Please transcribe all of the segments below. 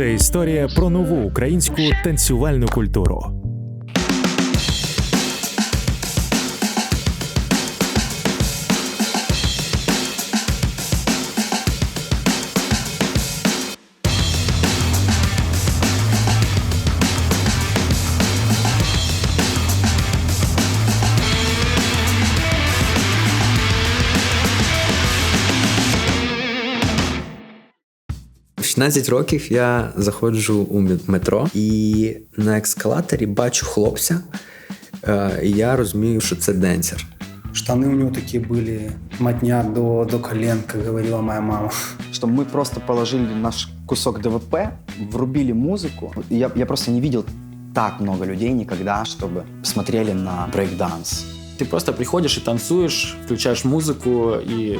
Це історія про нову українську танцювальну культуру. В 16 років я заходжу у метро і на ескалаторі бачу хлопця, і я розумію, що це денсер. Штаны у него такие были, мотня до колен, как говорила моя мама. Что мы просто положили наш кусок ДВП, врубили музыку. Я просто не видел так много людей никогда, чтобы смотрели на брейк-данс. Ты просто приходишь и танцуешь, включаешь музыку и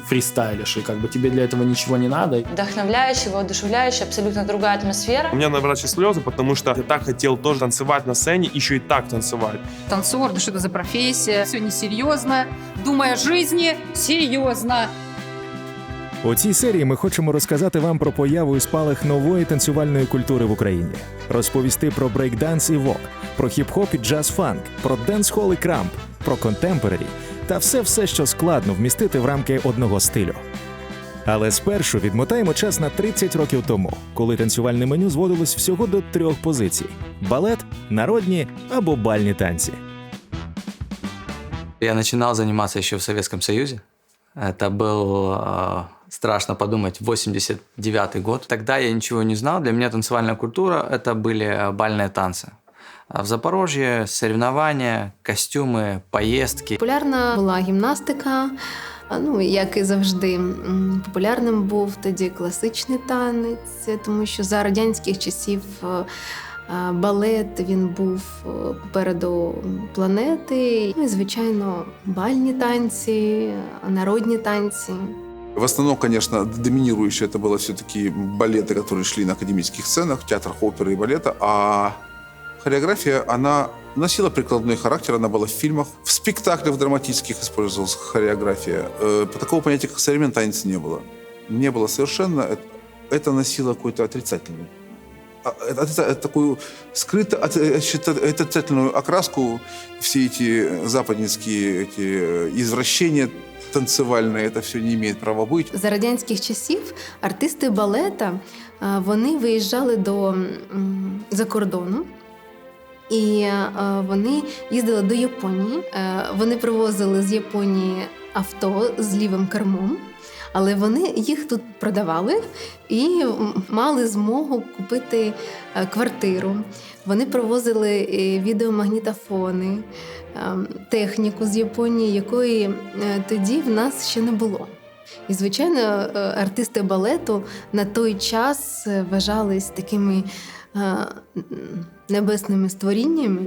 фристайлишь, и как бы тебе для этого ничего не надо. Вдохновляющая, воодушевляющая, абсолютно другая атмосфера. У меня наворачивались слезы, потому что я так хотел тоже танцевать на сцене, еще и так танцевать. Танцор, да что это за профессия? Все несерьезно. Думай о жизни, серьезно. У цій серії ми хочемо розказати вам про появу і спалах нової танцювальної культури в Україні, розповісти про брейкданс і вок, про хіп-хоп і джаз-фанк, про денс-хол і крамп, про контемпорарі та все, що складно вмістити в рамки одного стилю. Але спершу відмотаємо час на 30 років тому, коли танцювальне меню зводилось всього до 3 позицій – балет, народні або бальні танці. Я начинал заниматься еще в Советском Союзе. Это был, страшно подумать, 89-й год. Тогда я ничего не знал. Для меня танцевальная культура – это были бальные танцы. А в Запорожье соревнования, костюмы, поездки. Популярна була гімнастика, як і завжди. Популярним був тоді класичний танець, тому що за радянських часів балет, він був попереду планети. І, звичайно, бальні танці, народні танці. В основном, конечно, доминирующее это было все-таки балеты, которые шли на академических сценах, в театрах оперы и балета, а хореография, она носила прикладной характер, она была в фильмах, в спектаклях драматических использовалась хореография. Такого понятия, как современный танец, не было. Не было совершенно. Это носило какой-то отрицательный. Такую скрытую отрицательную окраску, все эти западницкие извращения танцевальные, это все не имеет права быть. За радянських часів артисти балета, вони виїжджали за кордону, і вони їздили до Японії. Вони привозили з Японії авто з лівим кермом, але вони їх тут продавали і мали змогу купити квартиру. Вони привозили відеомагнітофони, техніку з Японії, якої тоді в нас ще не було. І, звичайно, артисти балету на той час вважались такими небесними створіннями,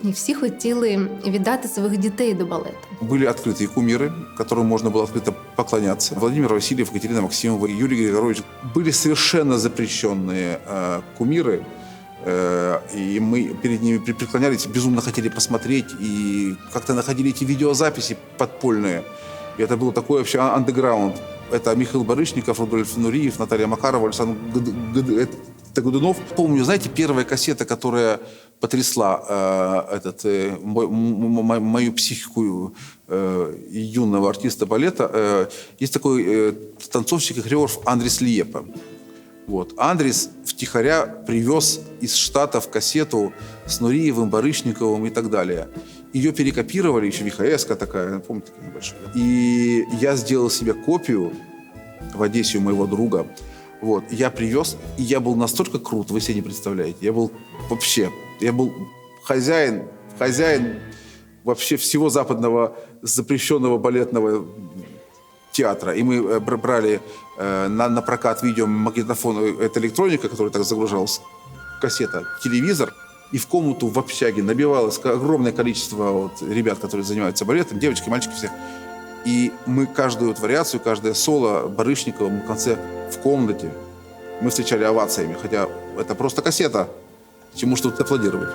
і всі хотіли віддати своїх дітей до балету. Были открытые кумиры, которым можно было открыто поклоняться. Владимир Васильев, Екатерина Максимова, Юрий Григорович. Были совершенно запрещенные кумиры, и мы перед ними преклонялись, безумно хотели посмотреть, и как-то находили эти видеозаписи подпольные. И это был такой вообще андеграунд. Это Михаил Барышников, Рудольф Нуриев, Наталья Макарова, Александр Годунов. Помню, знаете, первая кассета, которая потрясла мою психику юного артиста балета. Есть такой танцовщик и хореограф Андрис Лиепа. Вот. Андрис втихаря привез из Штатов кассету с Нуриевым, Барышниковым и так далее. Ее перекопировали, еще VHS-ка такая, помните, такая небольшая. И я сделал себе копию в Одессе у моего друга. Вот. Я привез, и я был настолько крут, вы себе не представляете. Я был хозяин вообще всего западного запрещенного балетного театра. И мы брали на прокат видеомагнитофон, это электроника, которая так загружалась, кассета, телевизор. И в комнату в общаге набивалось огромное количество ребят, которые занимаются балетом, девочки, мальчики все. И мы каждую вариацию, каждое соло Барышникова в конце в комнате мы встречали овациями. Хотя это просто кассета, чему ж тут аплодировать.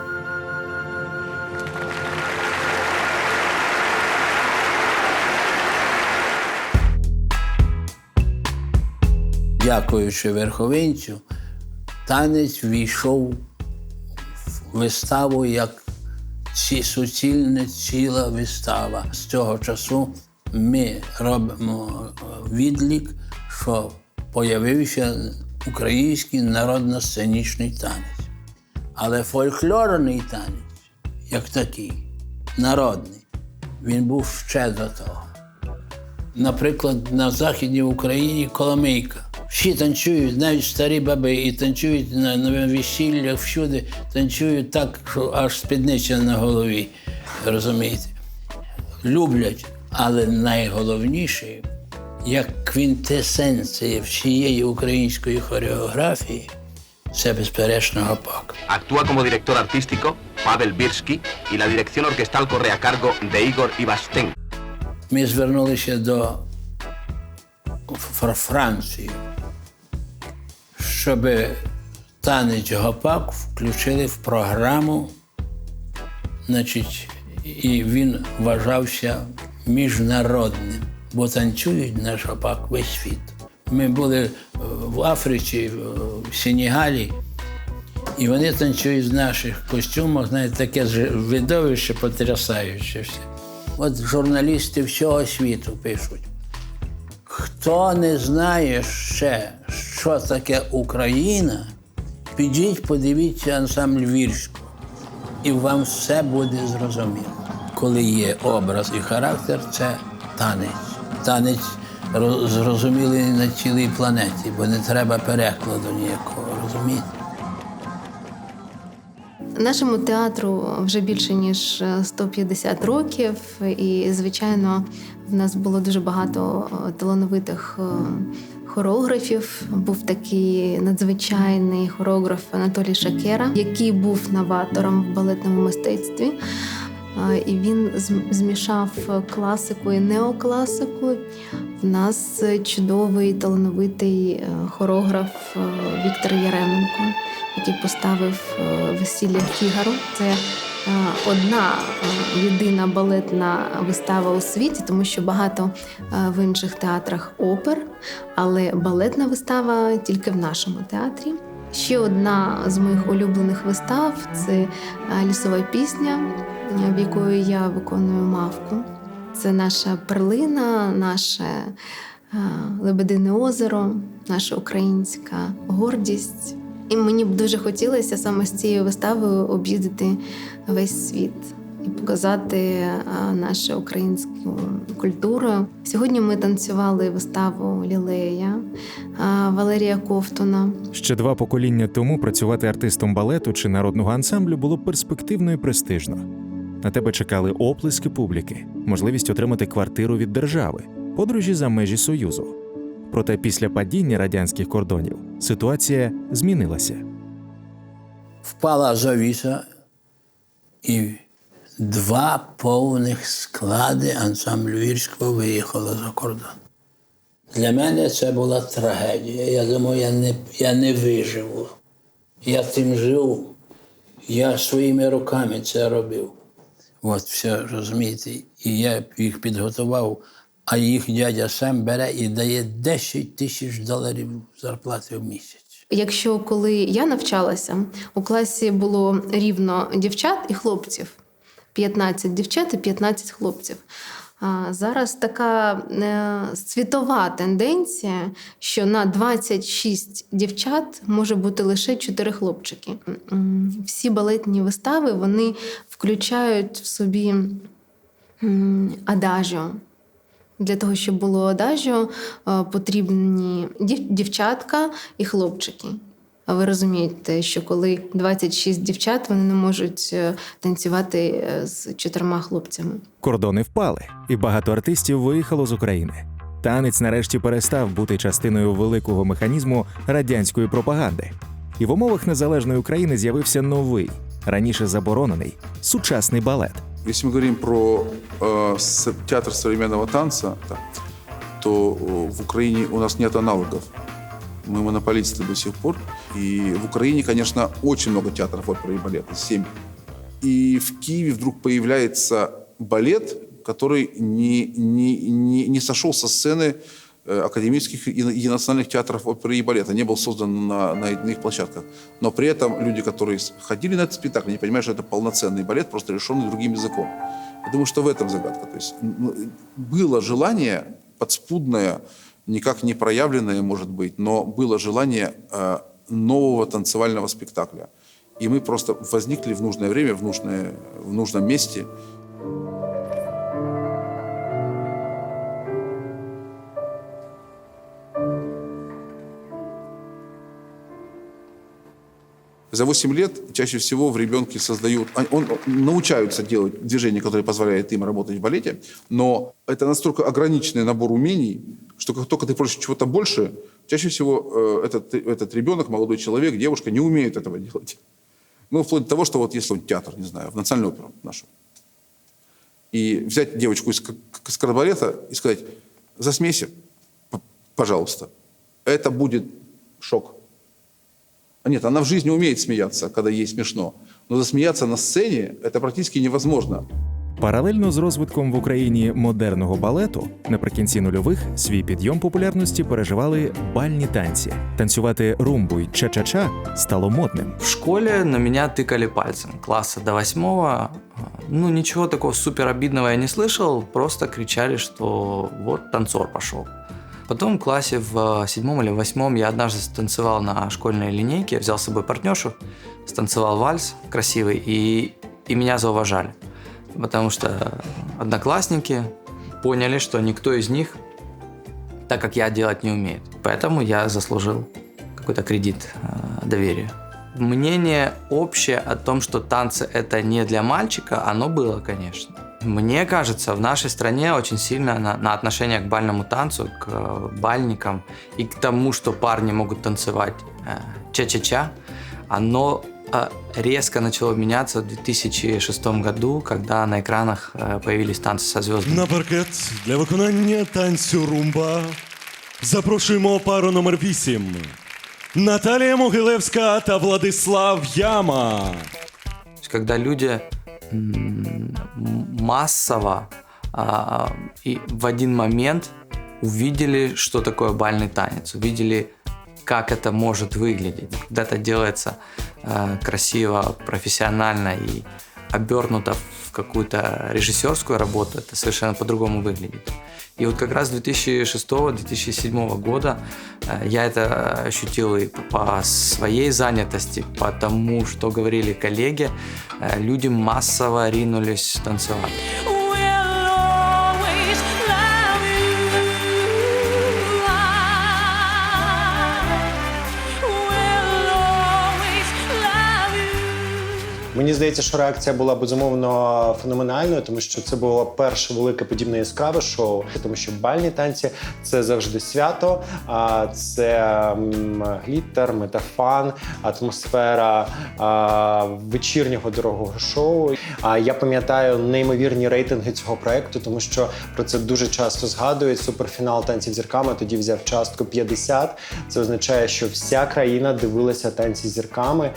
Дякуючи верховинцю, танець війшов в виставу як суцільна ціла вистава. З цього часу ми робимо відлік, що появився український народно-сценічний танець. Але фольклорний танець, як такий, народний, він був ще до того. Наприклад, на Західній Україні коломийка. Всі танцюють, навіть старі баби, і танцюють на весіллях, всюди танцюють так, що аж спідниця на голові, розумієте. Люблять, але найголовніше, як квінтесенція всієї української хореографії, це безперечно гопак. Actúa como director artístico Pavel Birsky y la dirección orquestal corre a cargo de Igor Ivastén. Ми звернулися до Франції, щоб танець гопак включили в програму, значить, і він вважався міжнародним, бо танцюють наш гопак весь світ. Ми були в Африці, в Сенегалі, і вони танцюють в наших костюмах, знаєте, таке видовище потрясаюче все. От журналісти всього світу пишуть. Хто не знає ще, що таке Україна, підіть, подивіться ансамбль Вірського, і вам все буде зрозуміло. Коли є образ і характер, це танець. Танець зрозумілий на цілій планеті, бо не треба перекладу ніякого, розумієте? Нашому театру вже більше, ніж 150 років, і, звичайно, в нас було дуже багато талановитих хореографів. Був такий надзвичайний хореограф Анатолій Шакера, який був новатором в балетному мистецтві. І він змішав класику і неокласику. В нас чудовий, талановитий хореограф Віктор Яременко, який поставив «Весілля Фігаро». Це одна єдина балетна вистава у світі, тому що багато в інших театрах опер, але балетна вистава тільки в нашому театрі. Ще одна з моїх улюблених вистав – це «Лісова пісня», в якої я виконую мавку. Це наша перлина, наше Лебедине озеро, наша українська гордість. І мені б дуже хотілося саме з цією виставою об'їздити весь світ і показати нашу українську культуру. Сьогодні ми танцювали виставу «Лілея» Валерія Ковтуна. Ще 2 покоління тому працювати артистом балету чи народного ансамблю було прперспективно і престижно. На тебе чекали оплески публіки, можливість отримати квартиру від держави, подорожі за межі Союзу. Проте після падіння радянських кордонів ситуація змінилася. Впала завіса, і 2 повних склади ансамблю Вірського виїхало за кордон. Для мене це була трагедія. Я думаю, я не виживу. Я тим жив, я своїми руками це робив. От все, розумієте, і я їх підготував, а їх дядя сам бере і дає $10 000 зарплати в місяць. Якщо коли я навчалася, у класі було рівно дівчат і хлопців. 15 дівчат і 15 хлопців. А зараз така світова тенденція, що на 26 дівчат може бути лише 4 хлопчики. Всі балетні вистави, вони включають в собі адажіо. Для того, щоб було адажіо, потрібні дівчатка і хлопчики. А ви розумієте, що коли 26 дівчат, вони не можуть танцювати з 4 хлопцями. Кордони впали, і багато артистів виїхало з України. Танець нарешті перестав бути частиною великого механізму радянської пропаганди. І в умовах незалежної України з'явився новий, раніше заборонений, сучасний балет. Если мы говорим про театр современного танца, то в Украине у нас нет аналогов. Мы монополисты до сих пор. И в Украине, конечно, очень много театров оперы и балета, 7. И в Киеве вдруг появляется балет, который не сошел со сцены академических и национальных театров оперы и балета, не был создан на иных площадках. Но при этом люди, которые ходили на этот спектакль, не понимают, что это полноценный балет, просто решенный другим языком. Я думаю, что в этом загадка. То есть было желание подспудное, никак не проявленное, может быть, но было желание нового танцевального спектакля. И мы просто возникли в нужное время, в нужном месте. За 8 лет чаще всего в ребенке научаются делать движения, которые позволяют им работать в балете, но это настолько ограниченный набор умений, что как только ты просишь чего-то больше, чаще всего этот ребенок, молодой человек, девушка не умеет этого делать. Ну, вплоть до того, что вот если он театр, не знаю, в национальную оперу нашу, и взять девочку из кардебалета и сказать: засмейся, пожалуйста, это будет шок. Нет, она в жизни умеет смеяться, когда ей смішно. Но засміятися на сцені – це практично невозможно. Паралельно з розвитком в Україні модерного балету, наприкінці нульових свій підйом популярності переживали бальні танці. Танцювати румбу й ча-ча-ча стало модним. В школе на меня тыкали пальцем. Класса до 8-го. Ну, ничего такого супер обидного я не слышал. Просто кричали, что вот танцор пошел. Потом в классе в 7 или 8 я однажды станцевал на школьной линейке, взял с собой партнершу, станцевал вальс красивый, и меня зауважали. Потому что одноклассники поняли, что никто из них, так как я, делать не умеет. Поэтому я заслужил какой-то кредит доверия. Мнение общее о том, что танцы – это не для мальчика, оно было, конечно. Мне кажется, в нашей стране очень сильно на отношение к бальному танцу, к бальникам и к тому, что парни могут танцевать ча-ча-ча, оно резко начало меняться в 2006 году, когда на экранах появились танцы со звездами. На паркет для виконання танцю румба запрошуємо пару номер 8. Наталія Могилевська та Владислав Яма. Когда люди массово и в один момент увидели, что такое бальный танец, увидели, как это может выглядеть. Когда это делается красиво, профессионально и обернуто в какую-то режиссерскую работу, это совершенно по-другому выглядит. И вот как раз 2006-2007 года я это ощутил и по своей занятости, по тому, что говорили коллеги, люди массово ринулись танцевать. Мені здається, що реакція була безумовно феноменальною, тому що це було перше велике подібне яскраве шоу. Тому що бальні танці – це завжди свято, це гліттер, метафан, атмосфера вечірнього дорогого шоу. Я пам'ятаю неймовірні рейтинги цього проєкту, тому що про це дуже часто згадують. Суперфінал «Танців зірками» тоді взяв частку 50. Це означає, що вся країна дивилася «Танці з зірками».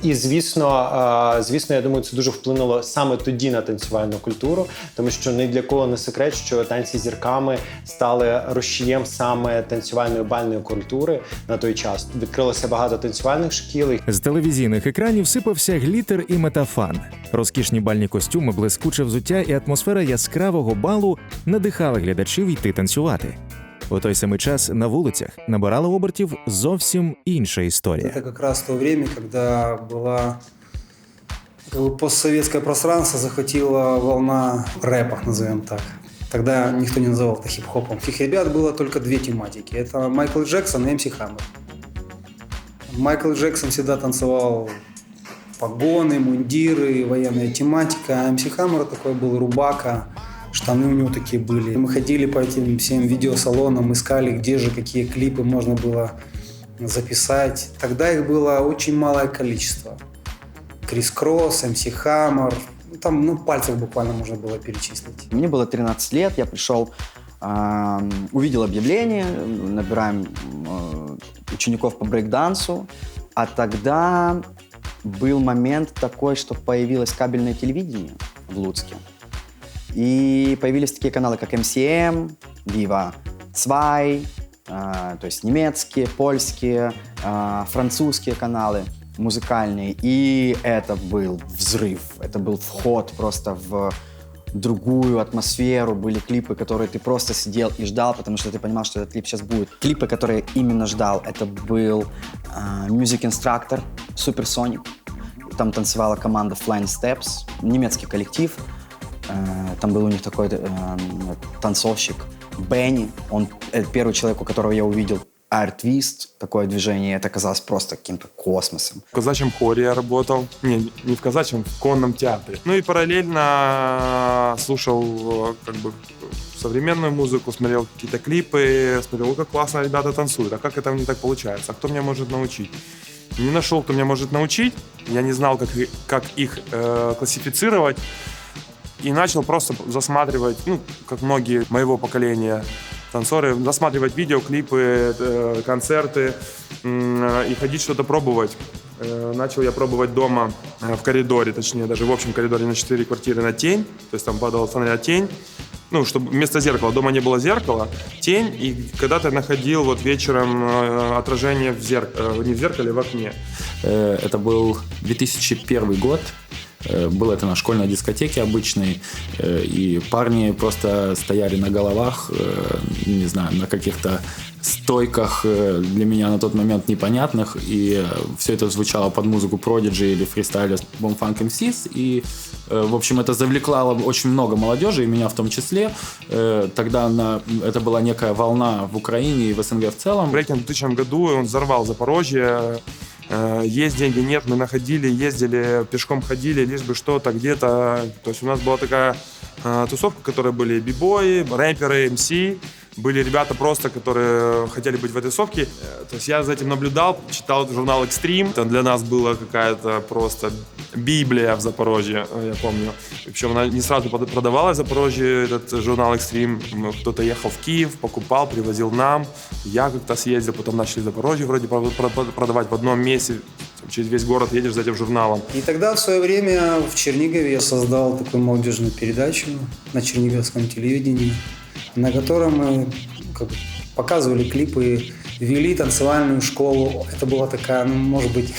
І, звісно, я думаю, це дуже вплинуло саме тоді на танцювальну культуру, тому що ні для кого не секрет, що танці з зірками стали рушієм саме танцювальної бальної культури на той час. Відкрилося багато танцювальних шкіл. З телевізійних екранів сипався глітер і метафан. Розкішні бальні костюми, блискуче взуття і атмосфера яскравого балу надихали глядачів йти танцювати. У той самий час на вулицях набирала обертів зовсім інша історія. Це якраз то время, коли була постсоветское пространство захватила волна рэпа, назовем так. Тогда никто не называл это хип-хопом. Этих ребят было только две тематики. Это Майкл Джексон и МС Хаммер. Майкл Джексон всегда танцевал погоны, мундиры, военная тематика. А МС Хаммер такой был рубака, штаны у него такие были. Мы ходили по этим всем видеосалонам, искали, где же какие клипы можно было записать. Тогда их было очень малое количество. Крис Кросс, МС Хаммер. Там пальцев буквально можно было перечислить. Мне было 13 лет, я пришел, увидел объявление, набираем учеников по брейк-дансу, а тогда был момент такой, что появилось кабельное телевидение в Луцке. И появились такие каналы, как MCM, Viva, Свай, то есть немецкие, польские, французские каналы музыкальные. И это был взрыв, это был вход просто в другую атмосферу. Были клипы, которые ты просто сидел и ждал, потому что ты понимал, что этот клип сейчас будет. Клипы, которые именно ждал, это был Music Instructor, Supersonic. Там танцевала команда Flying Steps, немецкий коллектив. Там был у них такой танцовщик Бенни. Он первый человек, у которого я увидел Air Twist, такое движение. Это казалось просто каким-то космосом. В казачьем хоре я работал. Не в казачьем, в конном театре. Ну и параллельно слушал как бы современную музыку, смотрел какие-то клипы, смотрел, как классно ребята танцуют. А как это у них так получается? А кто меня может научить? Не нашел, кто меня может научить. Я не знал, как их классифицировать. И начал просто засматривать, как многие моего поколения танцоры, засматривать видео, клипы, концерты и ходить что-то пробовать. Начал я пробовать дома в коридоре, точнее, даже в общем коридоре на 4 квартиры на тень. То есть там падала фонаря тень. Чтобы вместо зеркала, дома не было зеркала, тень, и когда-то находил вот вечером отражение не в зеркале, в окне. Это был 2001 год. Было это на школьной дискотеке обычной, и парни просто стояли на головах, не знаю, на каких-то стойках для меня на тот момент непонятных, и все это звучало под музыку Prodigy или фристайля Bomb Funk MCs, и, в общем, это завлекло очень много молодежи, и меня в том числе. Тогда это была некая волна в Украине и в СНГ в целом. Брейкинг в 2000 году, он взорвал Запорожье. Есть деньги, нет, мы находили, ездили, пешком ходили, лишь бы что-то где-то. То есть у нас была такая тусовка, в которой были бибои, рэперы, МС. Были ребята просто, которые хотели быть в этой тусовке. То есть я за этим наблюдал, читал журнал Extreme. Это для нас была какая-то просто библия в Запорожье, я помню. Причем она не сразу продавалась в Запорожье, этот журнал Extreme. Кто-то ехал в Киев, покупал, привозил нам. Я как-то съездил, потом начали в Запорожье вроде продавать в одном месте. Через весь город едешь за этим журналом. И тогда в свое время в Чернигове я создал такую молодежную передачу на черниговском телевидении, на котором мы показывали клипы, вели танцевальную школу. Это была такая, может быть,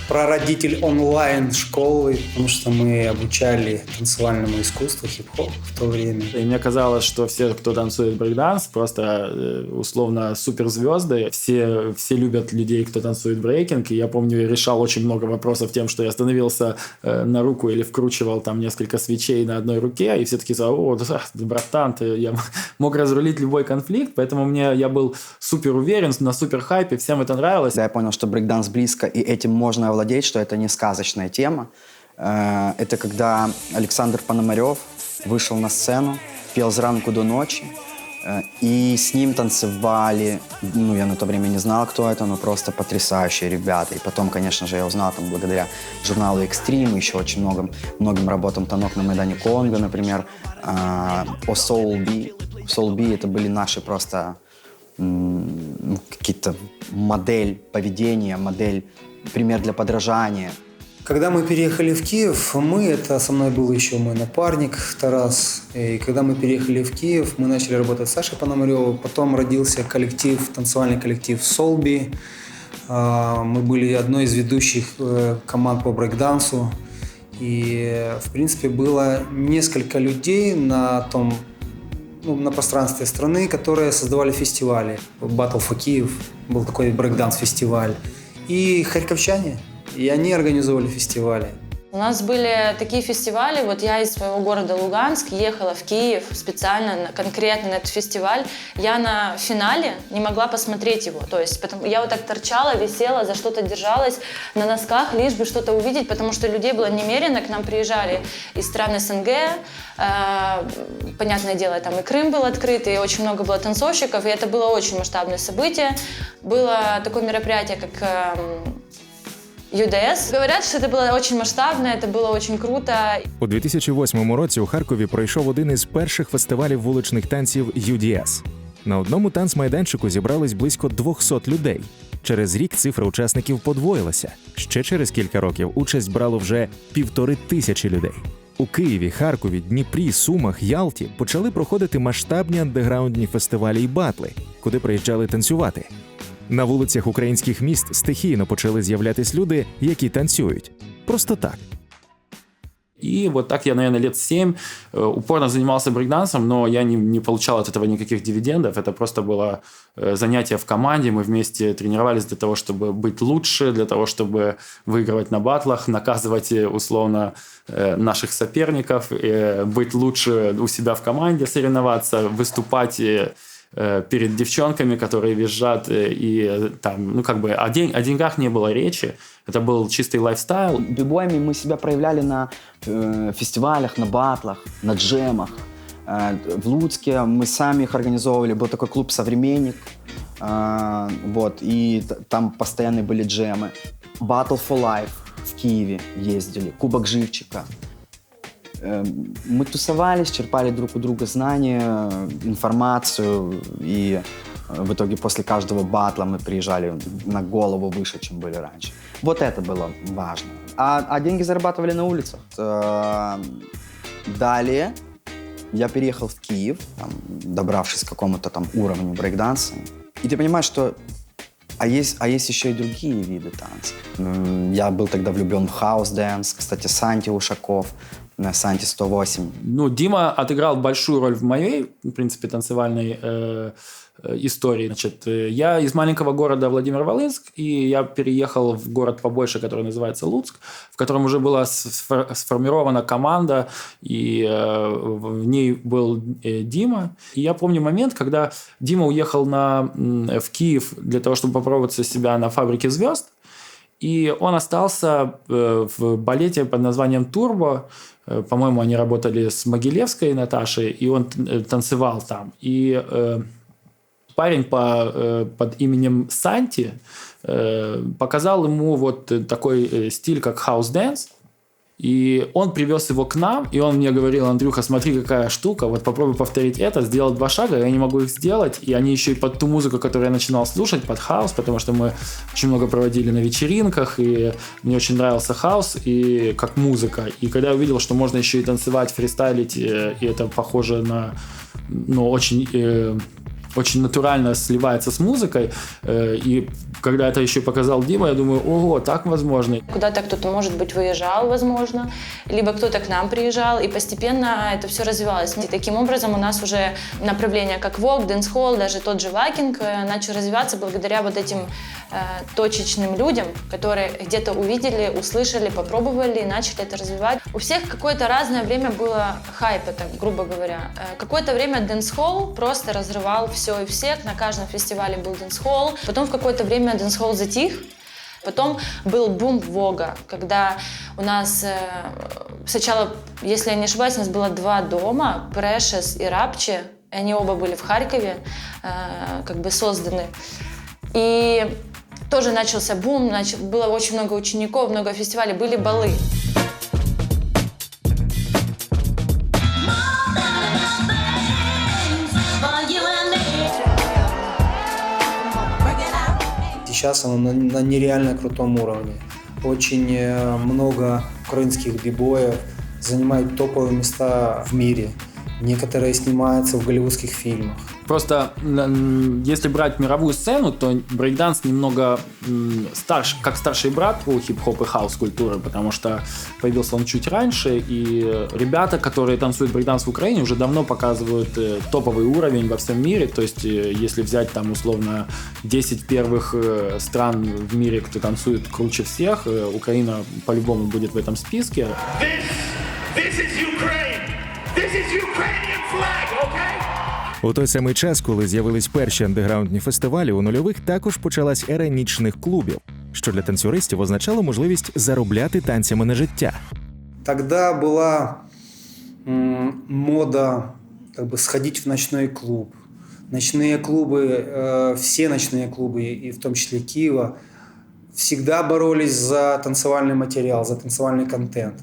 прародитель онлайн-школы, потому что мы обучали танцевальному искусству, хип-хоп в то время. И мне казалось, что все, кто танцует брейкданс, просто условно суперзвезды. Все любят людей, кто танцует брейкинг. И я помню, я решал очень много вопросов тем, что я становился на руку или вкручивал там несколько свечей на одной руке, и все таки сказали: о, братан, я мог разрулить любой конфликт, поэтому я был супер уверен, на супер хайпе, всем это нравилось. Я понял, что брейкданс близко, и этим можно овладеть, что это не сказочная тема. Это когда Александр Пономарев вышел на сцену, пел «Зранку до ночи», и с ним танцевали, я на то время не знал, кто это, но просто потрясающие ребята. И потом, конечно же, я узнал там благодаря журналу Extreme, еще очень многим работам «Танок на Майдане Конго», например, о Soul B. Soul B — это были наши просто какие-то модель поведения, пример для подражания. Когда мы переехали в Киев, это со мной был еще мой напарник Тарас, и когда мы переехали в Киев, мы начали работать с Сашей Пономаревым, потом родился танцевальный коллектив Soulby. Мы были одной из ведущих команд по брейкдансу, и, в принципе, было несколько людей на пространстве страны, которые создавали фестивали. Battle for Kyiv был такой брейкданс-фестиваль. И харьковчане, и они организовывали фестивали. У нас были такие фестивали, я из своего города Луганск ехала в Киев специально, конкретно на этот фестиваль. Я на финале не могла посмотреть его, я так торчала, висела, за что-то держалась на носках, лишь бы что-то увидеть, потому что людей было немерено, к нам приезжали из стран СНГ, понятное дело, там и Крым был открыт, и очень много было танцовщиков, и это было очень масштабное событие. Было такое мероприятие, как UDS. Говорят, що це було дуже масштабно, це було дуже круто. У 2008 році у Харкові пройшов один із перших фестивалів вуличних танців UDS. На одному танцмайданчику зібрались близько 200 людей. Через рік цифра учасників подвоїлася. Ще через кілька років участь брало вже 1500 людей. У Києві, Харкові, Дніпрі, Сумах, Ялті почали проходити масштабні андеграундні фестивалі й батли, куди приїжджали танцювати. На вулицях українських міст стихійно почали з'являтись люди, які танцюють. Просто так. И вот так я, наверное, лет 7 упорно занимался брейкдансом, но я не получал от этого никаких дивидендов. Это просто было занятие в команде. Мы вместе тренировались для того, чтобы быть лучше, для того, чтобы выигрывать на батлах, наказывать условно наших соперников, быть лучше у себя в команде, соревноваться, выступать перед девчонками, которые визжат, и там, о деньгах не было речи. Это был чистый лайфстайл. Бибоями мы себя проявляли на фестивалях, на батлах, на джемах. В Луцке мы сами их организовывали. Был такой клуб «Современник». И там постоянно были джемы. Battle for Life в Киеве ездили. Кубок Живчика. Мы тусовались, черпали друг у друга знания, информацию, и в итоге после каждого батла мы приезжали на голову выше, чем были раньше. Вот это было важно. А деньги зарабатывали на улицах. Далее я переехал в Киев, добравшись к какому-то там уровню брейкданса. И ты понимаешь, что есть еще и другие виды танца. Я был тогда влюблен в хаус-дэнс, кстати, Санти Ушаков, на Санти 108. Дима отыграл большую роль в моей, в принципе, танцевальной истории. Значит, я из маленького города Владимир-Волынск, и я переехал в город побольше, который называется Луцк, в котором уже была сформирована команда, и в ней был Дима. И я помню момент, когда Дима уехал в Киев для того, чтобы попробовать себя на «Фабрике звезд», и он остался в балете под названием «Турбо». По-моему, они работали с Могилевской Наташей, и он танцевал там. И парень под именем Санти показал ему вот такой стиль, как хаус-дэнс. И он привез его к нам, и он мне говорил: Андрюха, смотри, какая штука, вот попробуй повторить это, сделал 2 шага, я не могу их сделать, и они еще и под ту музыку, которую я начинал слушать, под хаус, потому что мы очень много проводили на вечеринках, и мне очень нравился хаус, и как музыка, и когда я увидел, что можно еще и танцевать, фристайлить, и это похоже на, очень натурально сливается с музыкой, и когда это еще показал Дима, я думаю, ого, так возможно. Куда-то кто-то, может быть, выезжал, возможно, либо кто-то к нам приезжал, и постепенно это все развивалось. И таким образом у нас уже направления как вок, дэнс-холл, даже тот же вакинг начал развиваться благодаря вот этим точечным людям, которые где-то увидели, услышали, попробовали и начали это развивать. У всех какое-то разное время было хайпа, так, грубо говоря. Какое-то время дэнс-холл просто разрывал все и всех, на каждом фестивале был дэнс-холл. Потом в какое-то время дэнс-холл затих. Потом был бум вога, когда у нас сначала, если я не ошибаюсь, у нас было 2 дома, Precious и Rapture. Они оба были в Харькове, созданы. И тоже начался бум, было очень много учеников, много фестивалей, были балы. Сейчас оно на нереально крутом уровне. Очень много украинских бибоев занимают топовые места в мире. Некоторые снимаются в голливудских фильмах. Просто если брать мировую сцену, то брейкданс немного как старший брат у хип-хоп и хаус-культуры, потому что появился он чуть раньше, и ребята, которые танцуют брейкданс в Украине, уже давно показывают топовый уровень во всем мире. То есть если взять там условно 10 первых стран в мире, кто танцует круче всех, Украина по-любому будет в этом списке. This is Ukraine! This is Ukrainian flag, okay? У той самий час, коли з'явились перші андеграундні фестивалі, у нульових також почалась ера нічних клубів, що для танцюристів означало можливість заробляти танцями на життя. Тогда была мода сходить в ночной клуб. Ночные клубы, все ночные клубы, и в том числе Киева, всегда боролись за танцевальный материал, за танцевальный контент.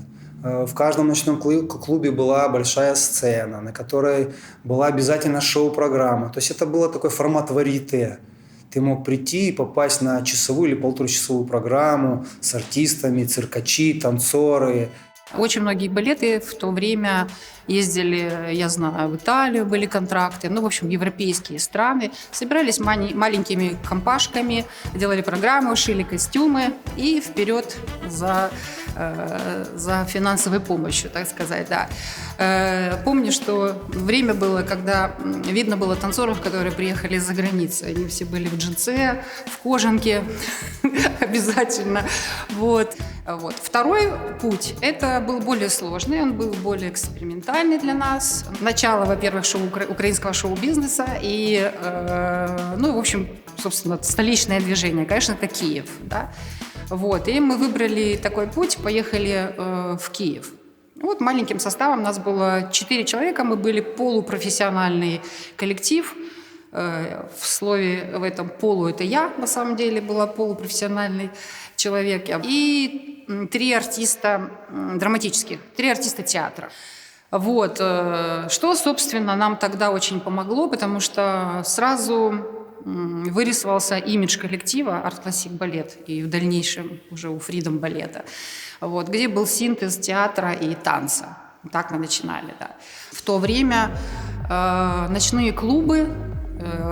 В каждом ночном клубе была большая сцена, на которой была обязательно шоу-программа. То есть это был такой формат варьете. Ты мог прийти и попасть на часовую или полуторачасовую программу с артистами, циркачи, танцоры. Очень многие балеты в то время ездили, я знаю, в Италию были контракты, ну, в общем, европейские страны. Собирались маленькими компашками, делали программы, шили костюмы и вперед за финансовой помощью, так сказать, да. Помню, что время было, когда видно было танцоров, которые приехали из-за границы. Они все были в джинсе, в кожанке обязательно. Вот. Второй путь, это был более сложный, он был более экспериментальный для нас. Начало, во-первых, украинского шоу-бизнеса и, в общем, собственно, столичное движение, конечно, это Киев, да. Вот, и мы выбрали такой путь, поехали в Киев. Вот маленьким составом нас было 4 человека, мы были полупрофессиональный коллектив. В этом полу это я, на самом деле, была полупрофессиональный человек. И 3 артиста драматических, 3 артиста театра. Вот, что, собственно, нам тогда очень помогло, потому что сразу вырисовался имидж коллектива Art Classic Ballet и в дальнейшем уже у Freedom балета, вот, где был синтез театра и танца. Так мы начинали, да. В то время ночные клубы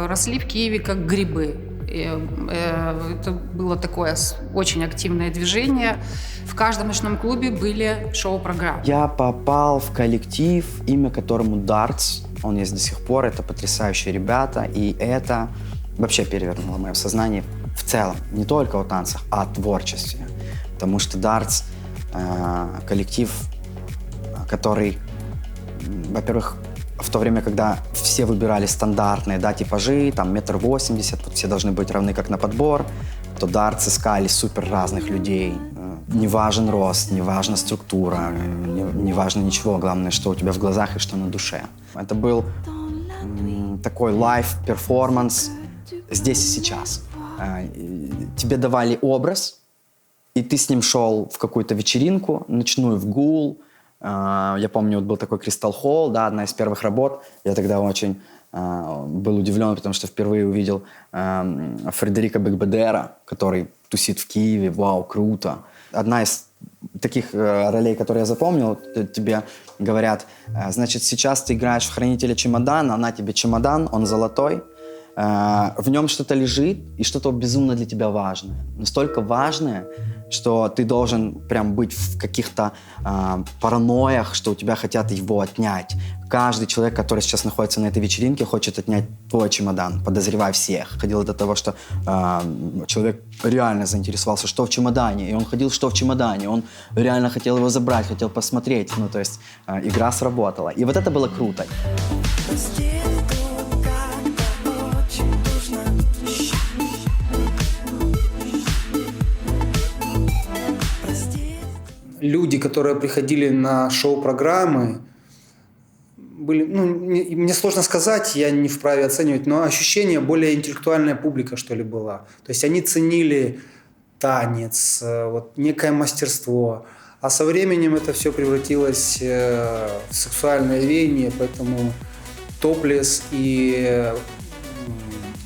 росли в Киеве как грибы. Это было такое очень активное движение. В каждом ночном клубе были шоу-программы. Я попал в коллектив, имя которому Darts. Он есть до сих пор. Это потрясающие ребята. И это вообще перевернуло мое сознание в целом. Не только о танцах, а о творчестве. Потому что Darts коллектив, который, во-первых, в то время, когда все выбирали стандартные, да, типажи, там 1,80 м, вот все должны быть равны как на подбор, то Darts искали супер разных людей. Не важен рост, не важна структура, не важно ничего. Главное, что у тебя в глазах и что на душе. Это был такой лайв-перформанс здесь и сейчас. Тебе давали образ, и ты с ним шел в какую-то вечеринку, ночную в гул. Я помню, вот был такой Crystal Hall, да, одна из первых работ. Я тогда очень был удивлен, потому что впервые увидел Фредерико Бекбедера, который тусит в Киеве. Вау, круто. Одна из таких ролей, которые я запомнил, тебе говорят, значит, сейчас ты играешь в хранителя чемодана, она тебе чемодан, он золотой, в нем что-то лежит и что-то безумно для тебя важное. Настолько важное, что ты должен прям быть в каких-то паранойях, что у тебя хотят его отнять. Каждый человек, который сейчас находится на этой вечеринке, хочет отнять твой чемодан, подозревая всех. Ходило до того, что человек реально заинтересовался, что в чемодане, и он ходил, что в чемодане. Он реально хотел его забрать, хотел посмотреть. Ну, то есть игра сработала. И вот это было круто. Люди, которые приходили на шоу-программы, были, мне сложно сказать, я не вправе оценивать, но ощущение более интеллектуальная публика, что ли, была. То есть они ценили танец, вот, некое мастерство. А со временем это все превратилось в сексуальное веяние, поэтому топлес и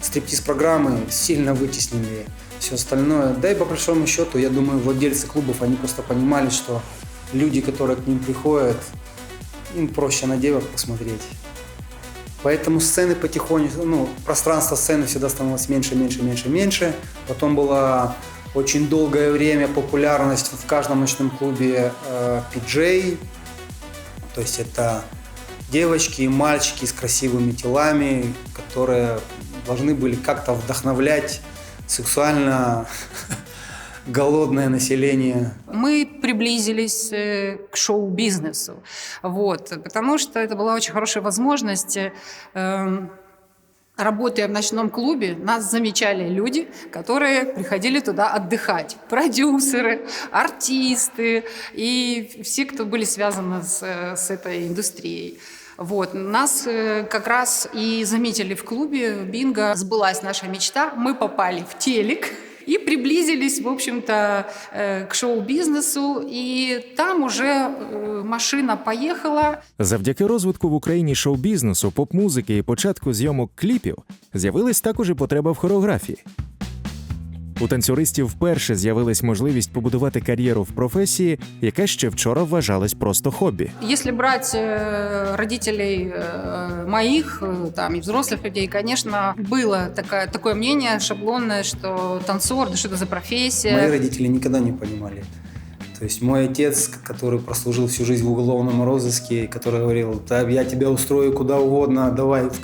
стриптиз-программы сильно вытеснили все остальное. Да и по большому счету, я думаю, владельцы клубов, они просто понимали, что люди, которые к ним приходят, им проще на девок посмотреть. Поэтому сцены потихоньку, пространство сцены всегда становилось меньше. Потом была очень долгое время популярность в каждом ночном клубе PJ. То есть это девочки и мальчики с красивыми телами, которые должны были как-то вдохновлять сексуально голодное население. Мы приблизились к шоу-бизнесу, вот, потому что это была очень хорошая возможность. Работая в ночном клубе, нас замечали люди, которые приходили туда отдыхать. Продюсеры, артисты и все, кто были связаны с этой индустрией. Вот. Нас как раз и заметили в клубе «Бинго». Сбылась наша мечта. Мы попали в телек и приблизились, в общем-то, к шоу-бізнесу. І там уже машина поїхала. Завдяки розвитку в Україні шоу-бізнесу, поп-музики і початку зйомок кліпів з'явилась також і потреба в хореографії. У танцюристів вперше з'явилась можливість побудувати кар'єру в професії, яка ще вчора вважалась просто хобі. Если брать родителей моих там, и взрослых людей, конечно, было такое мнение шаблонное, что танцор, да что это за профессия. Мои родители никогда не понимали. То есть мой отец, который прослужил всю жизнь в уголовном розыске, который говорил: да, я тебя устрою куда угодно, давай, в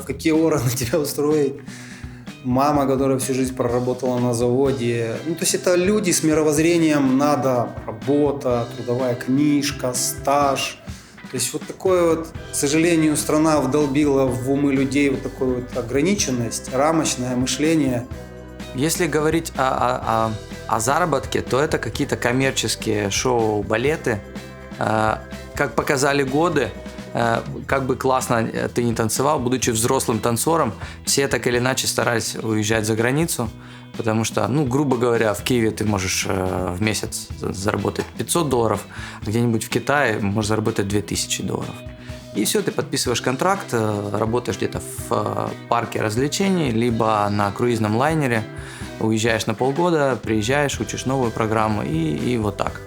какие органы тебя устроить. Мама, которая всю жизнь проработала на заводе. Ну, то есть это люди с мировоззрением: надо работа, трудовая книжка, стаж. То есть вот такое вот, к сожалению, страна вдолбила в умы людей вот такую вот ограниченность, рамочное мышление. Если говорить о заработке, то это какие-то коммерческие шоу, балеты. Как показали годы, как бы классно ты ни танцевал, будучи взрослым танцором, все так или иначе старались уезжать за границу, потому что, ну, грубо говоря, в Киеве ты можешь в месяц заработать $500, а где-нибудь в Китае можешь заработать $2000. И все, ты подписываешь контракт, работаешь где-то в парке развлечений, либо на круизном лайнере, уезжаешь на полгода, приезжаешь, учишь новую программу и вот так.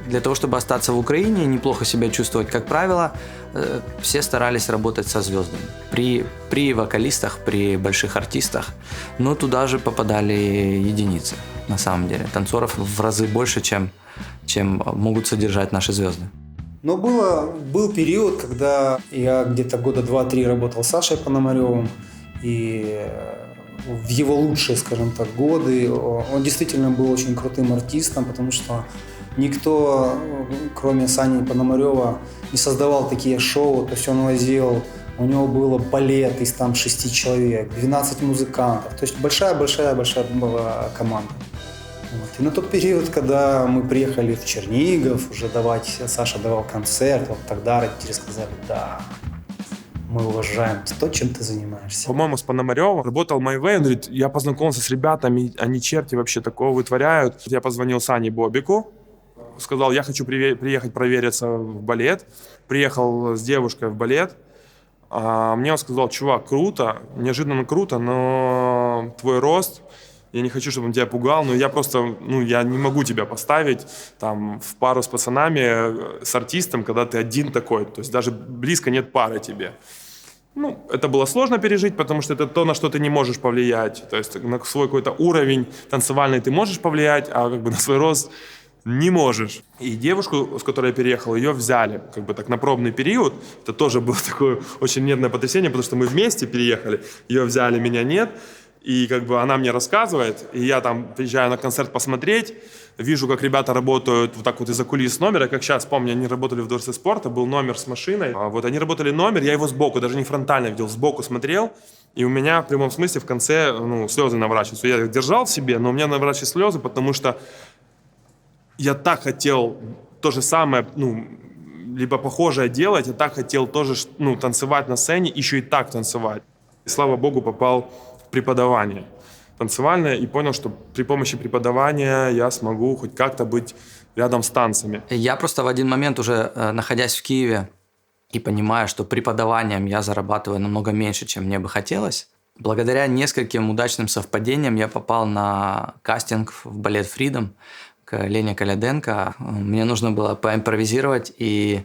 Для того, чтобы остаться в Украине и неплохо себя чувствовать, как правило, все старались работать со звездами. При вокалистах, при больших артистах, но туда же попадали единицы, на самом деле. Танцоров в разы больше, чем могут содержать наши звезды. Но был период, когда я где-то года 2-3 работал с Сашей Пономаревым, и в его лучшие, скажем так, годы он действительно был очень крутым артистом, потому что никто, кроме Сани Пономарева, не создавал такие шоу. То есть он возил, у него было балет из там 6 человек, 12 музыкантов. То есть большая-большая была команда. Вот. И на тот период, когда мы приехали в Чернигов, уже Саша давал концерт, вот тогда родители сказали: да, мы уважаем то, чем ты занимаешься. По-моему, с Пономарёвым работал Майвей. Он говорит: я познакомился с ребятами, они черти вообще такого вытворяют. Я позвонил Сане Бобику, сказал: я хочу приехать провериться в балет. Приехал с девушкой в балет. А мне он сказал: чувак, круто, неожиданно круто, но твой рост, я не хочу, чтобы он тебя пугал, но я просто, я не могу тебя поставить там в пару с пацанами, с артистом, когда ты один такой. То есть даже близко нет пары тебе. Это было сложно пережить, потому что это то, на что ты не можешь повлиять. То есть на свой какой-то уровень танцевальный ты можешь повлиять, а как бы на свой рост не можешь. И девушку, с которой я переехал, ее взяли как бы так на пробный период. Это тоже было такое очень нервное потрясение, потому что мы вместе переехали, ее взяли, меня нет. И как бы она мне рассказывает, и я там приезжаю на концерт посмотреть, вижу, как ребята работают вот так вот из-за кулис номера. Как сейчас помню, они работали в Дворце спорта, был номер с машиной. Вот они работали номер, я его сбоку, даже не фронтально видел, сбоку смотрел. И у меня в прямом смысле в конце слезы наворачиваются. Я их держал в себе, но у меня наворачиваются слезы, потому что я так хотел то же самое, либо похожее делать, я так хотел тоже танцевать на сцене, еще и так танцевать. И слава богу, попал преподавание танцевальное и понял, что при помощи преподавания я смогу хоть как-то быть рядом с танцами. Я просто в один момент уже, находясь в Киеве и понимая, что преподаванием я зарабатываю намного меньше, чем мне бы хотелось, благодаря нескольким удачным совпадениям я попал на кастинг в балет «Freedom» к Лене Коляденко. Мне нужно было поимпровизировать, и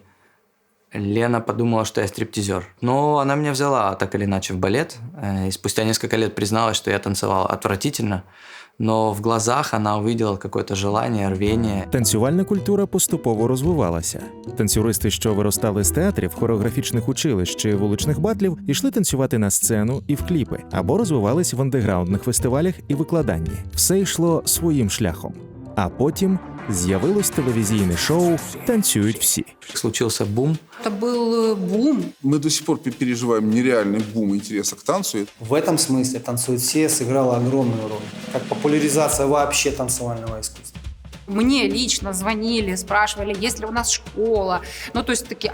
Лена подумала, что я стриптизер. Но она меня взяла так или иначе в балет. И спустя несколько лет призналась, что я танцевал отвратительно. Но в глазах она увидела какое-то желание, рвение. Танцювальна культура поступово розвивалася. Танцюристи, що виростали з театрів, хореографічних училищ чи вуличних батлів, йшли танцювати на сцену і в кліпи, або розвивались в андеграундних фестивалях і викладанні. Все йшло своїм шляхом. А потім з'явилось телевізійне шоу «Танцюють всі». Случился бум. Это был бум. Мы до сих пор переживаем нереальный бум интереса к танцу. В этом смысле «Танцуют все» сыграла огромную роль, как популяризация вообще танцевального искусства. Мне лично звонили, спрашивали, есть ли у нас школа. То есть такие,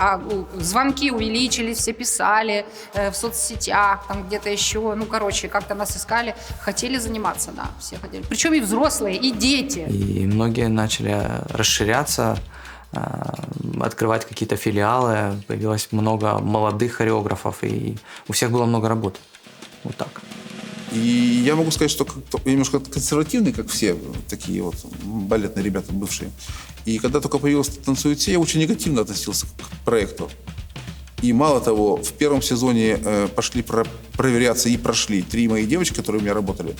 звонки увеличились, все писали в соцсетях, там где-то еще. Как-то нас искали. Хотели заниматься, да, все хотели. Причем и взрослые, и дети. И многие начали расширяться, открывать какие-то филиалы. Появилось много молодых хореографов, и у всех было много работы. Вот так. И я могу сказать, что я немножко консервативный, как все такие вот балетные ребята бывшие. И когда только появилась «Танцуют все», я очень негативно относился к проекту. И мало того, в первом сезоне пошли проверяться и прошли 3 мои девочки, которые у меня работали.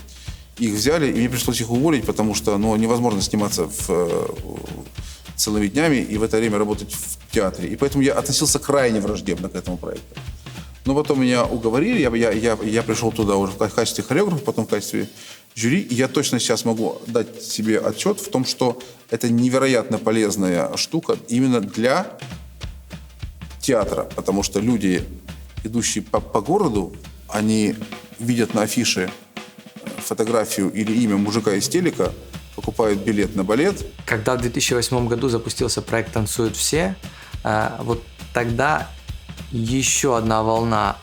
Их взяли, и мне пришлось их уволить, потому что невозможно сниматься целыми днями и в это время работать в театре. И поэтому я относился крайне враждебно к этому проекту. Но потом меня уговорили, я пришел туда уже в качестве хореографа, потом в качестве жюри. И я точно сейчас могу дать себе отчет в том, что это невероятно полезная штука именно для театра. Потому что люди, идущие по городу, они видят на афише фотографию или имя мужика из телека, покупают билет на балет. Когда в 2008 году запустился проект «Танцуют все», вот тогда еще одна волна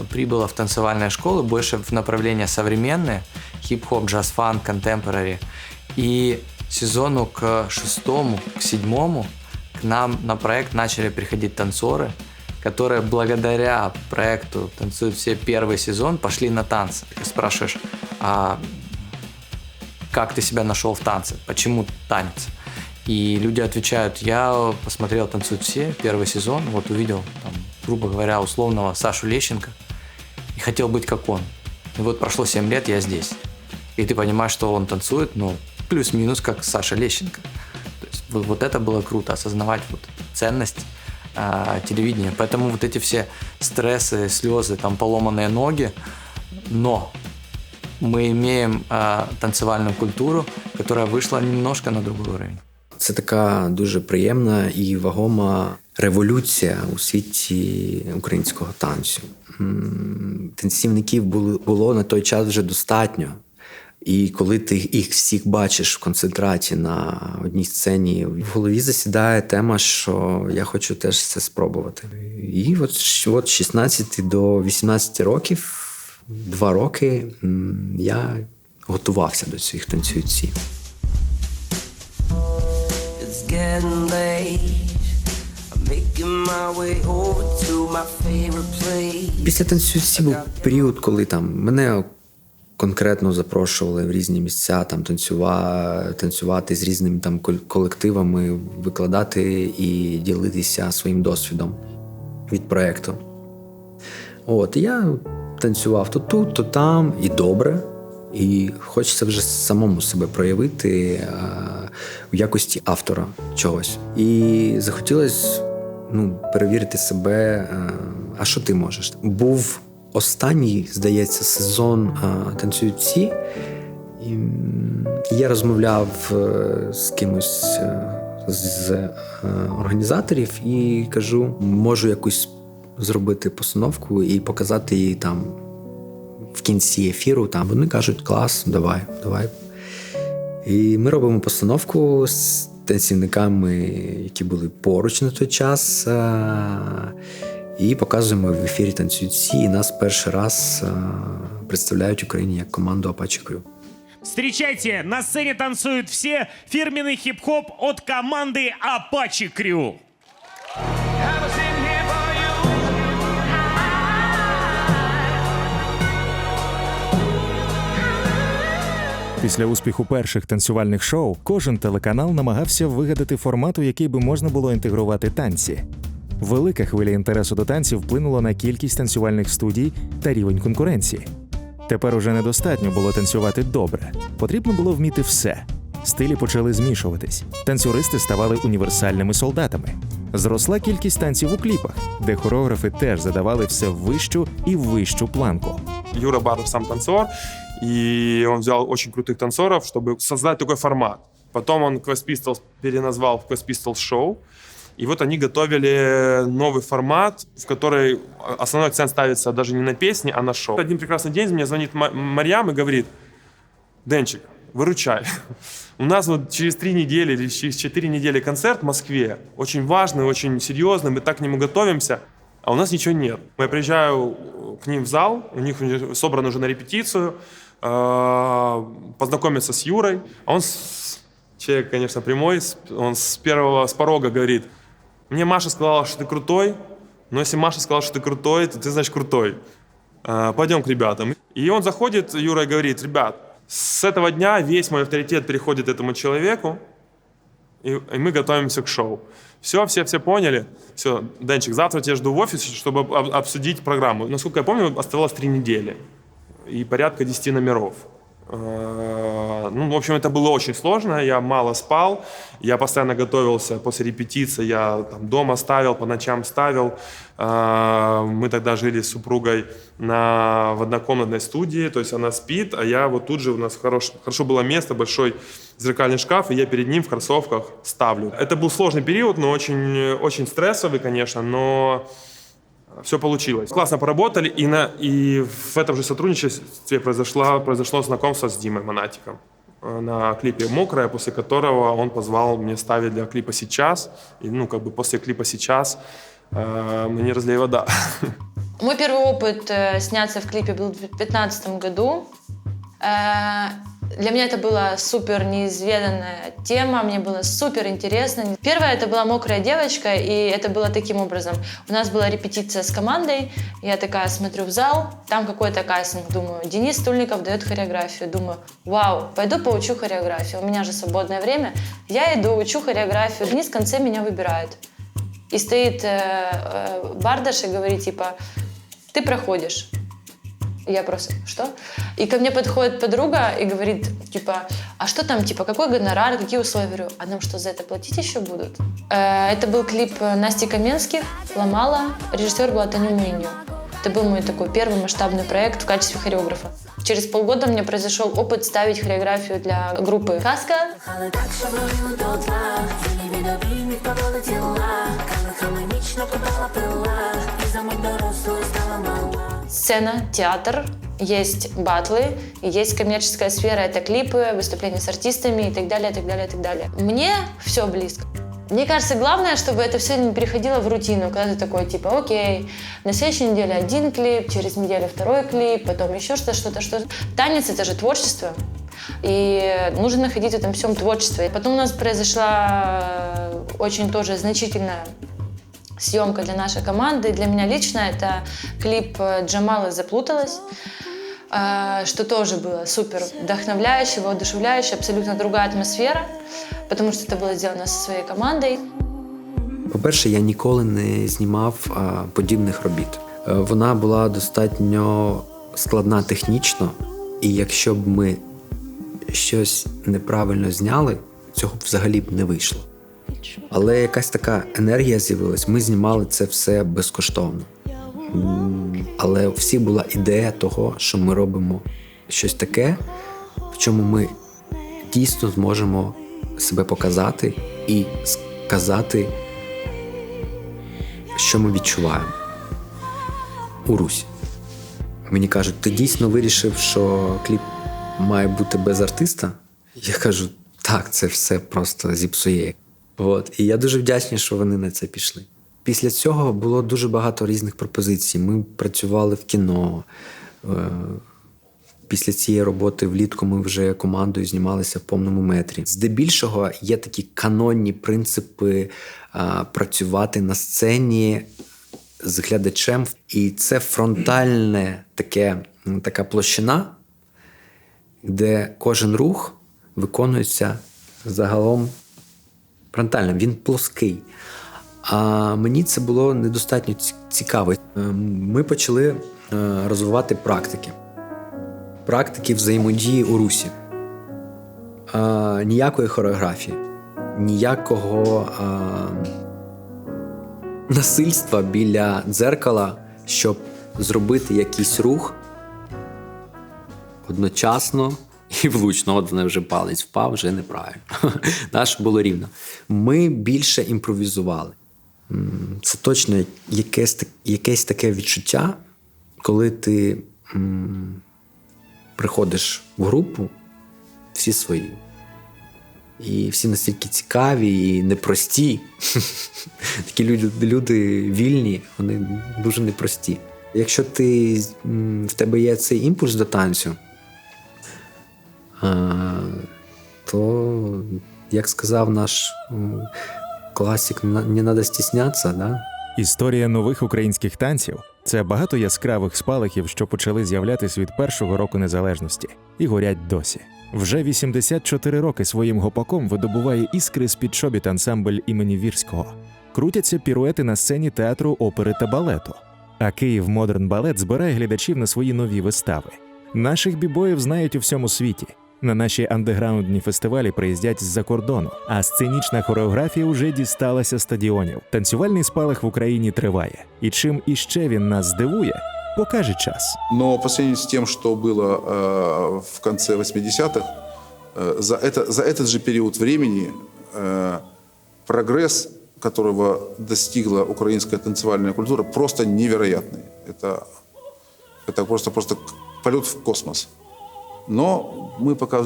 прибыла в танцевальные школы, больше в направление современное, хип-хоп, джаз-фанк, контемпорари. И сезону к 6-му, к 7-му к нам на проект начали приходить танцоры, которые благодаря проекту «Танцуют все» первый сезон пошли на танцы. Ты спрашиваешь, как ты себя нашел в танце, почему танец? И люди отвечают, я посмотрел «Танцуют все», первый сезон, вот увидел, там, грубо говоря, условного Сашу Лещенко и хотел быть как он. И вот прошло 7 лет, я здесь. И ты понимаешь, что он танцует, плюс-минус как Саша Лещенко. То есть вот это было круто, осознавать вот ценность телевидения. Поэтому вот эти все стрессы, слезы, там, поломанные ноги, но мы имеем танцевальную культуру, которая вийшла немножко на другий рівень. Це така дуже приємна і вагома революція у світі українського танцю. Танцівників було на той час вже достатньо. І коли ти їх всіх бачиш в концентраті на одній сцені, в голові засідає тема, що я хочу теж це спробувати. І от з 16 до 18 років, 2 роки, я готувався до цих танцююців. Після танцююців був період, коли мене конкретно запрошували в різні місця танцювати з різними колективами, викладати і ділитися своїм досвідом від проєкту. Я танцював то тут, то там, і добре. І хочеться вже самому себе проявити в якості автора чогось. І захотілося перевірити себе, а що ти можеш. Був останній, здається, сезон «Танцюють всі». Я розмовляв з кимось з організаторів і кажу, можу якусь зробити постановку і показати її там в кінці ефіру. Вони кажуть, клас, давай. І ми робимо постановку з танцівниками, які були поруч на той час, і показуємо в ефірі «Танцюють всі», і нас перший раз представляють Україні як команду Apache Crew. Встречайте, на сцене танцуют все, фирменный хип-хоп от команды Apache Crew. Після успіху перших танцювальних шоу кожен телеканал намагався вигадати формат, у який би можна було інтегрувати танці. Велика хвиля інтересу до танців вплинула на кількість танцювальних студій та рівень конкуренції. Тепер уже недостатньо було танцювати добре. Потрібно було вміти все. Стилі почали змішуватись. Танцюристи ставали універсальними солдатами. Зросла кількість танців у кліпах, де хореографи теж задавали все вищу і вищу планку. Юра Баров сам танцор, и он взял очень крутых танцоров, чтобы создать такой формат. Потом он Quest Pistols переназвал в Quest Pistols Show. И вот они готовили новый формат, в который основной акцент ставится даже не на песни, а на шоу. Один прекрасный день мне звонит Марьям и говорит: «Денчик, выручай. У нас вот через 3 недели или через 4 недели концерт в Москве. Очень важный, очень серьезный, мы так к нему готовимся, а у нас ничего нет». Я приезжаю к ним в зал, у них собран уже на репетицию, познакомиться с Юрой. Он человек, конечно, прямой, он с порога говорит: «Мне Маша сказала, что ты крутой, но если Маша сказала, что ты крутой, то ты, значит, крутой». пойдем к ребятам. И он заходит, Юра, и говорит: ребят, с этого дня весь мой авторитет переходит этому человеку, и мы готовимся к шоу. Все поняли. Все, Денчик, завтра тебя жду в офисе, чтобы обсудить программу. Насколько я помню, оставалось 3 недели и порядка 10 номеров. Ну, в общем, это было очень сложно, я мало спал, я постоянно готовился после репетиции, я там дома ставил, по ночам ставил. Мы тогда жили с супругой в однокомнатной студии, то есть она спит, а я вот тут же, у нас хорошо было место, большой зеркальный шкаф, и я перед ним в кроссовках ставлю. Это был сложный период, но очень, очень стрессовый, конечно, но все получилось. Классно поработали, и в этом же сотрудничестве произошло знакомство с Димой Монатиком на клипе «Мокрая», после которого он позвал меня ставить для клипа «Сейчас». И, после клипа «Сейчас» мы не разлей вода. Мой первый опыт сняться в клипе был в 2015 году. Для меня это была супер неизведанная тема, мне было супер интересно. Первая это была «Мокрая девочка», и это было таким образом. У нас была репетиция с командой, я такая смотрю в зал, там какой-то кастинг, думаю, Денис Стульников дает хореографию. Думаю, вау, пойду поучу хореографию, у меня же свободное время. Я иду, учу хореографию, Денис в конце меня выбирает. И стоит бардаш и говорит, типа, ты проходишь. Я просто, что? И ко мне подходит подруга и говорит, типа, а что там, типа, какой гонорар, какие условия? Я говорю, а нам что, за это платить еще будут? Это был клип Насти Каменских, «Ломала», режиссер была Таня Муиньо. Это был мой такой первый масштабный проект в качестве хореографа. Через полгода у меня произошел опыт ставить хореографию для группы «Каска». Сцена, театр, есть батлы, есть коммерческая сфера, это клипы, выступления с артистами и так далее, и так далее, и так далее. Мне все близко. Мне кажется, главное, чтобы это все не переходило в рутину, когда ты такой, типа, окей, на следующей неделе один клип, через неделю второй клип, потом еще что-то. Танец — это же творчество, и нужно находить в этом всем творчество. И потом у нас произошла очень тоже значительная съемка для нашей команды. Для меня лично это клип «Джамала заплуталась», что тоже было супер вдохновляюще, воодушевляюще, абсолютно другая атмосфера, потому что это было сделано со своей командой. По-перше, я ніколи не знімав подібних робіт. Вона була достатньо складна технічно, і якщо б ми щось неправильно зняли, цього б взагалі б не вийшло. Але якась така енергія з'явилась, ми знімали це все безкоштовно. Але у всіх була ідея того, що ми робимо щось таке, в чому ми дійсно зможемо себе показати і сказати, що ми відчуваємо у Русі. Мені кажуть, ти дійсно вирішив, що кліп має бути без артиста? Я кажу, так, це все просто зіпсує. І я дуже вдячний, що вони на це пішли. Після цього було дуже багато різних пропозицій. Ми працювали в кіно. Після цієї роботи влітку ми вже командою знімалися в повному метрі. Здебільшого є такі канонні принципи працювати на сцені з глядачем. І це фронтальне така площина, де кожен рух виконується загалом фронтально. Він плоский. А мені це було недостатньо цікаво. Ми почали розвивати практики. Практики взаємодії у Русі. Ніякої хореографії, ніякого насильства біля дзеркала, щоб зробити якийсь рух одночасно і влучно. От мене вже палець впав, вже неправильно. Наше було рівно. Ми більше імпровізували. Це точно якесь таке відчуття, коли ти приходиш в групу, всі свої. І всі настільки цікаві і непрості. Такі люди вільні, вони дуже непрості. Якщо в тебе є цей імпульс до танцю, то, як сказав наш класик, не треба стіснятися, да? Історія нових українських танців Це багато яскравих спалахів, що почали з'являтись від першого року незалежності і горять досі. Вже 84 роки своїм гопаком видобуває іскри з-під чобіт ансамбль імені Вірського. Крутяться піруети на сцені театру опери та балету. А Київ Модерн Балет збирає глядачів на свої нові вистави. Наших бібоїв знають у всьому світі. На наші андеграундні фестивалі приїздять з-за кордону, а сценічна хореографія уже дісталася стадіонів. Танцювальний спалах в Україні триває. І чим іще він нас здивує, покаже час. Но по сравнению с тем, что было в конце 80-х, за этот же период времени прогресс, которого достигла украинская танцевальная культура, просто невероятный. Это просто полет в космос. Но мы пока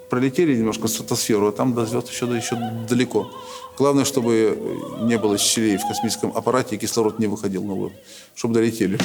пролетели немножко стратосферу, а там до звезд еще далеко. Главное, чтобы не было щелей в космическом аппарате и кислород не выходил на воздух, чтобы долетели.